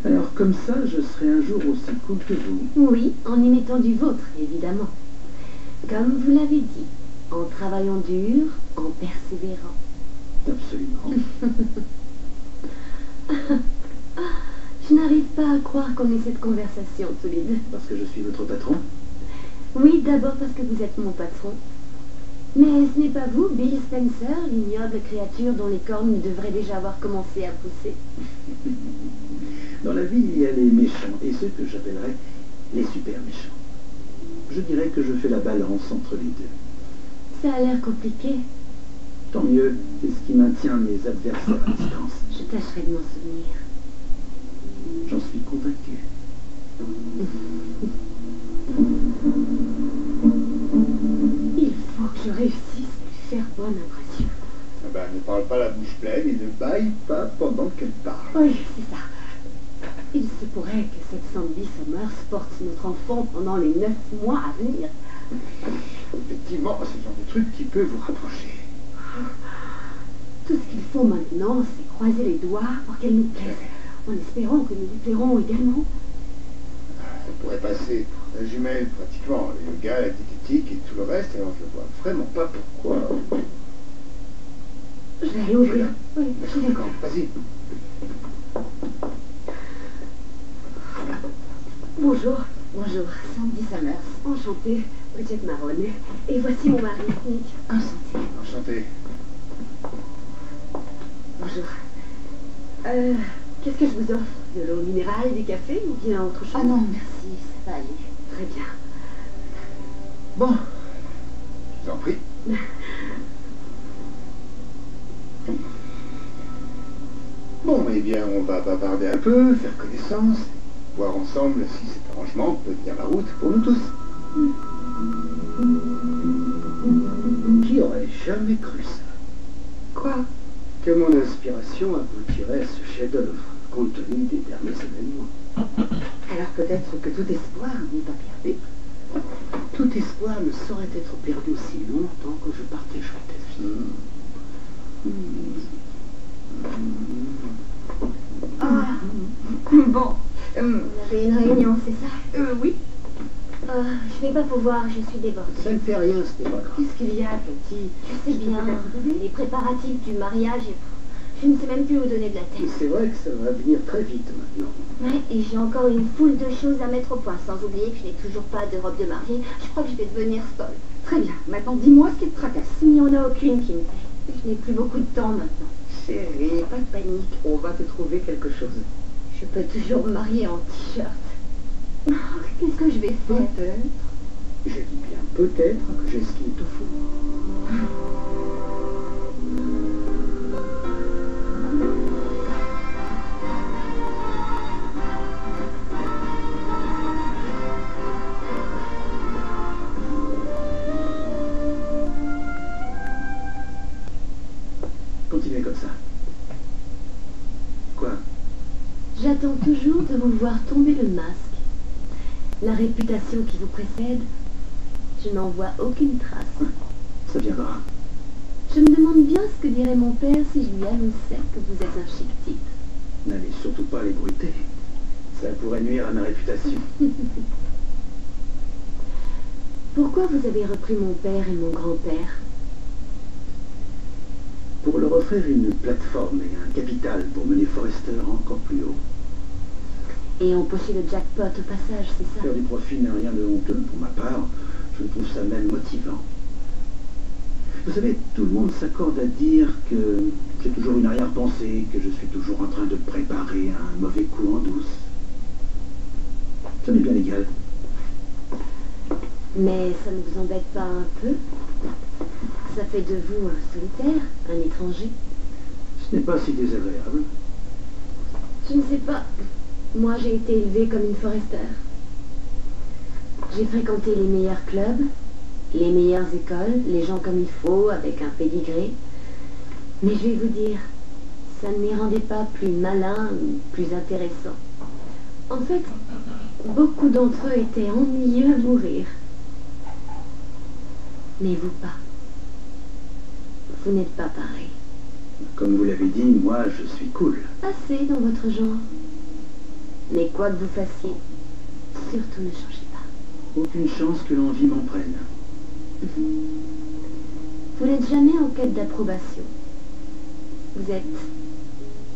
Alors comme ça, je serai un jour aussi cool que vous. Oui, en imitant du vôtre, évidemment. Comme vous l'avez dit, en travaillant dur, en persévérant. Absolument. Je n'arrive pas à croire qu'on ait cette conversation tous les deux. Parce que je suis votre patron? Oui, d'abord parce que vous êtes mon patron. Mais ce n'est pas vous, Bill Spencer, l'ignoble créature dont les cornes devraient déjà avoir commencé à pousser. Dans la vie, il y a les méchants et ceux que j'appellerais les super méchants. Je dirais que je fais la balance entre les deux. Ça a l'air compliqué. Tant mieux, c'est ce qui maintient mes adversaires à distance. Je tâcherai de m'en souvenir. J'en suis convaincu. Il faut que je réussisse à faire bonne impression. Ah ben, ne parle pas la bouche pleine et ne baille pas pendant qu'elle parle. Oui, c'est ça. Il se pourrait que cette Sandy Summers porte notre enfant pendant les 9 mois à venir. Effectivement, c'est le genre de truc qui peut vous rapprocher. Tout ce qu'il faut maintenant, c'est croiser les doigts pour qu'elle nous plaise, en espérant que nous lui plairons également. Ça pourrait passer pour la jumelle, pratiquement. Le gars, la diététique et tout le reste, alors je vois vraiment pas pourquoi. Je vais aller ouvrir. Oui, je vais. D'accord, vas-y. Bonjour. Bonjour, Sandy Summers. Enchantée, Bridget Marron. Et voici mon mari, Nick. Enchanté. Enchanté. Bonjour. Qu'est-ce que je vous offre? De l'eau minérale, du café ou bien autre chose? Ah non, merci, ça va aller. Très bien. Bon, je vous en prie. Bon, eh bien, on va bavarder un peu, faire connaissance, voir ensemble si cet arrangement peut tenir la route pour nous tous. Qui aurait jamais cru ça? Quoi? Que mon inspiration aboutirait à ce chef-d'œuvre, compte tenu des derniers événements. Alors peut-être que tout espoir n'est pas perdu. Tout espoir ne saurait être perdu aussi longtemps que je partagerai ta vie. Ah, bon. Vous avez une réunion, c'est ça? Oui. Je vais pas pouvoir, je suis débordée. Ça ne fait rien, ce n'est pas grave. Qu'est-ce qu'il y a, petit? Je sais bien, les préparatifs du mariage, je ne sais même plus où donner de la Mais tête. c'est vrai que ça va venir très vite maintenant. Ouais, et j'ai encore une foule de choses à mettre au point, sans oublier que je n'ai toujours pas de robe de mariée. Je crois que je vais devenir folle. Très bien. Maintenant, dis-moi ce qui te tracasse. Il n'y en a aucune qui me plaît. Je n'ai plus beaucoup de temps maintenant. Chérie, pas de panique. On va te trouver quelque chose. Je peux toujours me marier en t-shirt. Oh, qu'est-ce que je vais faire? Peut-être. Je dis bien peut-être que j'ai ce qu'il te faut. Continuez comme ça. Quoi? J'attends toujours de vous voir tomber le masque. La réputation qui vous précède, je n'en vois aucune trace. Ça viendra. Je me demande bien ce que dirait mon père si je lui annonçais que vous êtes un chic type. N'allez surtout pas l'ébruiter. Ça pourrait nuire à ma réputation. Pourquoi vous avez repris mon père et mon grand-père? Pour leur offrir une plateforme et un capital pour mener Forrester encore plus haut. Et empocher le jackpot au passage, c'est ça? Faire du profit n'a rien de honteux pour ma part. Je trouve ça même motivant. Vous savez, tout le monde s'accorde à dire que j'ai toujours une arrière-pensée, que je suis toujours en train de préparer un mauvais coup en douce. Ça m'est bien égal. Mais ça ne vous embête pas un peu? Ça fait de vous un solitaire, un étranger? Ce n'est pas si désagréable. Je ne sais pas. Moi, j'ai été élevée comme une Forrester. J'ai fréquenté les meilleurs clubs, les meilleures écoles, les gens comme il faut, avec un pédigré. Mais je vais vous dire, ça ne les rendait pas plus malins ou plus intéressants. En fait, beaucoup d'entre eux étaient ennuyeux à mourir. Mais vous pas. Vous n'êtes pas pareil. Comme vous l'avez dit, moi, je suis cool. Assez dans votre genre. Mais quoi que vous fassiez, surtout ne changez pas. Aucune chance que l'envie m'en prenne. Vous n'êtes jamais en quête d'approbation. Vous êtes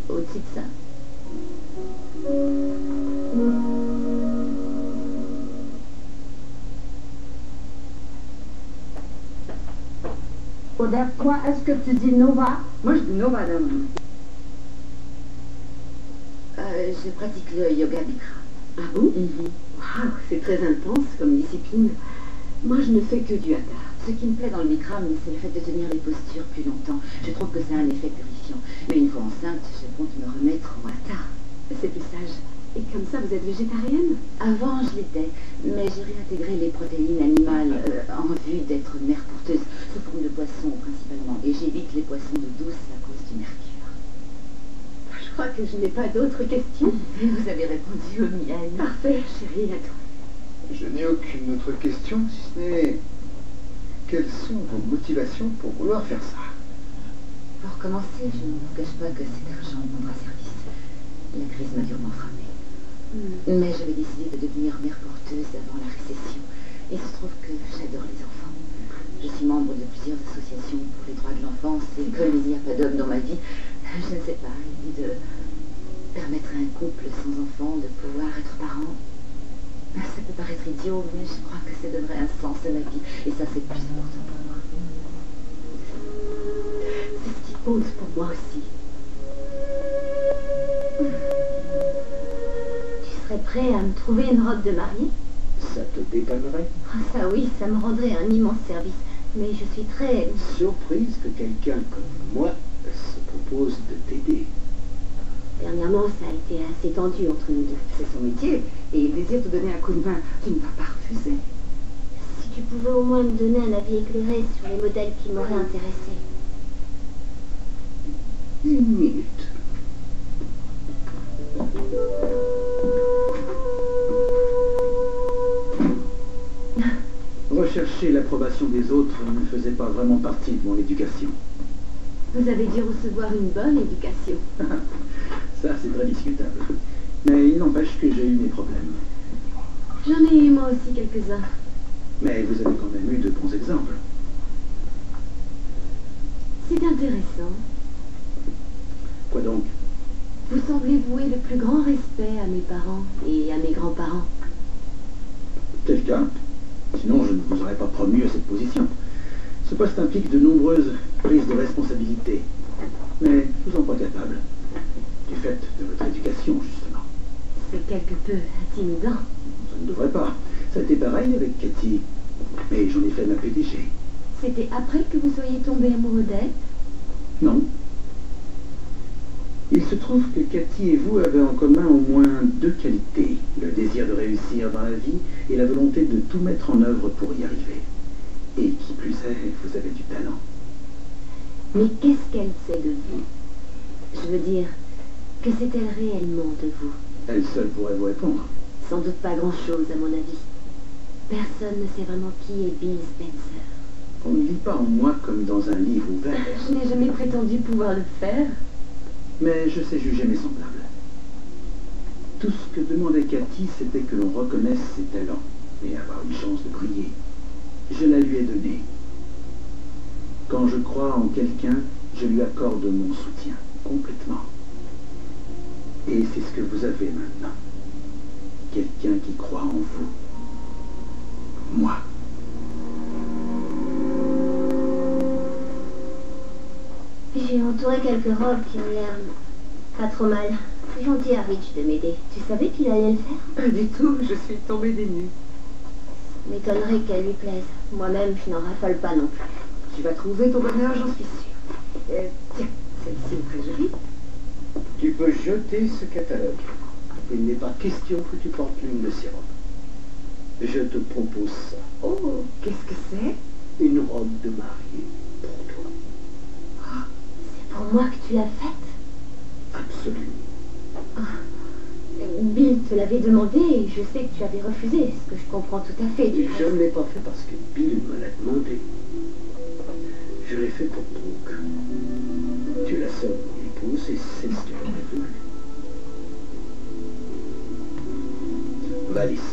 au-dessus de ça. Odette, toi, est-ce que tu dis Nova? Moi, je dis non, madame. Je pratique le yoga bikram. Ah bon? Waouh, c'est très intense comme discipline. Moi, je ne fais que du hatha. Ce qui me plaît dans le bikram, c'est le fait de tenir les postures plus longtemps. Je trouve que ça a un effet purifiant. Mais une fois enceinte, je compte me remettre au hatha. C'est plus sage. Et comme ça, vous êtes végétarienne? Avant, je l'étais, mais j'ai réintégré les protéines animales en vue d'être mère porteuse, sous forme de poisson principalement. Et j'évite les poissons d'eau douce à cause du mercure. Je crois que je n'ai pas d'autres questions. Vous avez répondu aux miennes. Parfait, chérie, à toi. Je n'ai aucune autre question, si ce n'est... Quelles sont vos motivations pour vouloir faire ça? Pour commencer, je ne vous cache pas que cet argent me rendra service. La crise m'a durement frappée. Mais j'avais décidé de devenir mère porteuse avant la récession. Et il se trouve que j'adore les enfants. Je suis membre de plusieurs associations pour les droits de l'enfance et comme il n'y a pas d'homme dans ma vie, je ne sais pas, l'idée de permettre à un couple sans enfant de pouvoir être parent, ça peut paraître idiot, mais je crois que ça donnerait un sens à ma vie. Et ça, c'est le plus important pour moi. C'est ce qui compte pour moi aussi. Tu serais prêt à me trouver une robe de mariée? Ça te dépannerait? Ah, ça oui, ça me rendrait un immense service. Mais je suis très... Surprise que quelqu'un comme moi se propose de t'aider. Dernièrement, ça a été assez tendu entre nous deux. C'est son métier et il désire te donner un coup de main. Tu ne vas pas refuser. Si tu pouvais au moins me donner un avis éclairé sur les modèles qui m'auraient intéressée. Une minute. Rechercher l'approbation des autres ne faisait pas vraiment partie de mon éducation. Vous avez dû recevoir une bonne éducation. Ça, c'est très discutable. Mais il n'empêche que j'ai eu mes problèmes. J'en ai eu moi aussi quelques-uns. Mais vous avez quand même eu de bons exemples. C'est intéressant. Quoi donc? Vous semblez vouer le plus grand respect à mes parents et à mes grands-parents. C'est le cas. Sinon, je ne vous aurais pas promu à cette position. Ce poste implique de nombreuses prises de responsabilité. Mais je vous en pas capable. Du fait de votre éducation, justement. C'est quelque peu intimidant. Ça ne devrait pas. Ça a été pareil avec Cathy. Mais j'en ai fait ma PDG. C'était après que vous soyez tombé amoureux d'elle? Non. Il se trouve que Cathy et vous avez en commun au moins deux qualités. Le désir de réussir dans la vie et la volonté de tout mettre en œuvre pour y arriver. Et qui plus est, vous avez du talent. Mais qu'est-ce qu'elle sait de vous? Je veux dire, que sait-elle réellement de vous? Elle seule pourrait vous répondre. Sans doute pas grand-chose, à mon avis. Personne ne sait vraiment qui est Bill Spencer. On ne lit pas en moi comme dans un livre ouvert. Je n'ai jamais prétendu pouvoir le faire. Mais je sais juger mes semblables. Tout ce que demandait Cathy, c'était que l'on reconnaisse ses talents et avoir une chance de briller. Je la lui ai donnée. Quand je crois en quelqu'un, je lui accorde mon soutien, complètement. Et c'est ce que vous avez maintenant. Quelqu'un qui croit en vous. Moi. J'ai entouré quelques robes qui ont l'air pas trop mal. C'est gentil à Rich de m'aider. Tu savais qu'il allait le faire? Pas du tout, je suis tombée des nues. M'étonnerait qu'elle lui plaise. Moi-même, je n'en raffole pas non plus. Tu vas trouver ton bonheur, j'en suis sûre. Tiens, celle-ci est très jolie. Tu peux jeter ce catalogue. Il n'est pas question que tu portes l'une de ces robes. Je te propose ça. Oh, qu'est-ce que c'est? Une robe de mariée pour toi. C'est pour moi que tu l'as faite? Absolument. Bill te l'avait demandé et je sais que tu avais refusé, ce que je comprends tout à fait. Et je ne l'ai pas fait parce que Bill me l'a demandé. Je l'ai fait pour Brooke. Tu es la seule de mon épouse et c'est ce qu'elle aurait voulu. va l'essayer.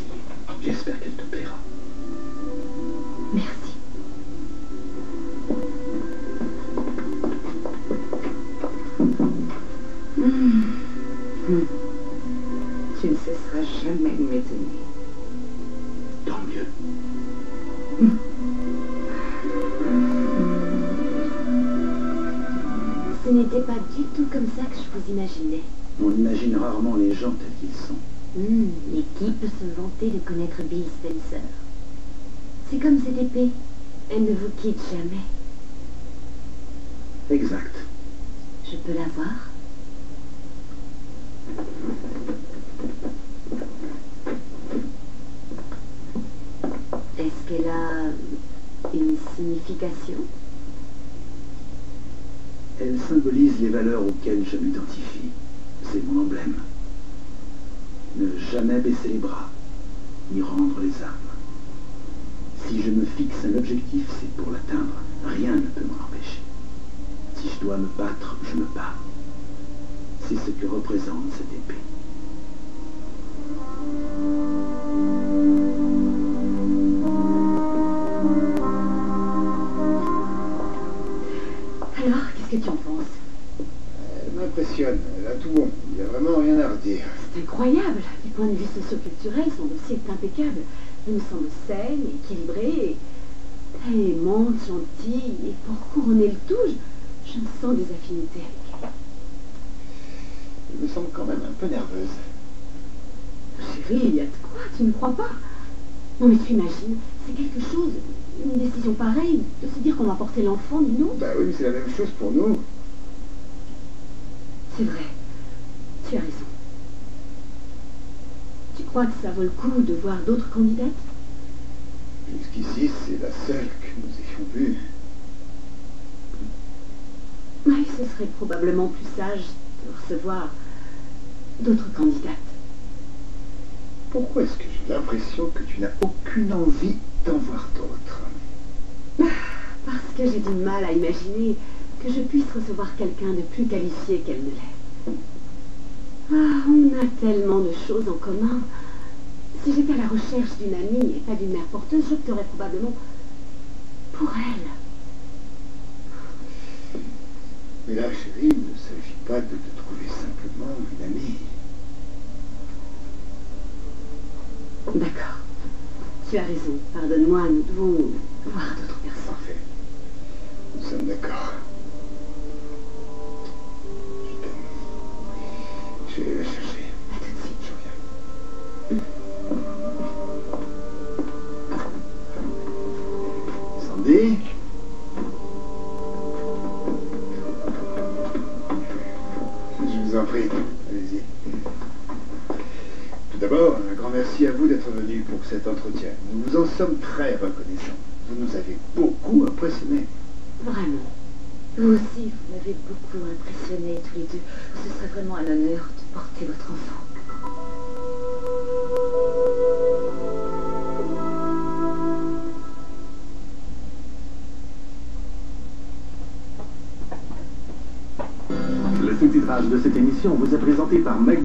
J'espère qu'elle te plaira. Merci. Tu ne cesseras jamais de m'étonner. Tant mieux. Ce n'était pas du tout comme ça que je vous imaginais. On imagine rarement les gens tels qu'ils sont. Et qui peut se vanter de connaître Bill Spencer? C'est comme cette épée. Elle ne vous quitte jamais. Exact. Je peux la voir? Est-ce qu'elle a une signification? Elle symbolise les valeurs auxquelles je m'identifie. C'est mon emblème. Ne jamais baisser les bras, ni rendre les armes. Si je me fixe un objectif, c'est pour l'atteindre. Rien ne peut m'en empêcher. Si je dois me battre, je me bats. C'est ce que représente cette épée. Alors, qu'est-ce que tu en penses? Elle m'impressionne, elle a tout bon. Il n'y a vraiment rien à redire. C'est incroyable. Du point de vue socio-culturel, son dossier est impeccable. Elle me semble saine, équilibrée, et aimante, gentille, et pour couronner le tout, je me sens des affinités avec elle. Elle me semble quand même un peu nerveuse. Chérie, il y a de quoi, tu ne crois pas? Non mais tu imagines, c'est quelque chose, une décision pareille, de se dire qu'on va porter l'enfant d'une autre. Bah oui, mais c'est la même chose pour nous. C'est vrai, tu as raison. Tu crois que ça vaut le coup de voir d'autres candidates? Jusqu'ici, c'est la seule que nous ayons vue. Oui, ce serait probablement plus sage de recevoir d'autres candidates. Pourquoi est-ce que j'ai l'impression que tu n'as aucune envie d'en voir d'autres? Parce que j'ai du mal à imaginer que je puisse recevoir quelqu'un de plus qualifié qu'elle ne l'est. Ah, on a tellement de choses en commun. Si j'étais à la recherche d'une amie et pas d'une mère porteuse, j'opterais probablement pour elle. Mais là, chérie, il ne s'agit pas de te trouver simplement une amie. D'accord. Tu as raison. Pardonne-moi, nous devons voir d'autres personnes. Parfait. Nous sommes d'accord. Je t'aime. Je vais la chercher. À tout de suite. Je reviens. Sandy? Je vous en prie. Allez-y. Tout d'abord, un grand merci à vous d'être venu pour cet entretien. Nous vous en sommes très reconnaissants. Vous nous avez beaucoup impressionnés. Vraiment. Vous aussi, vous m'avez beaucoup impressionné tous les deux. Ce serait vraiment un honneur de porter votre enfant. Le sous-titrage de cette émission vous est présenté par Meg.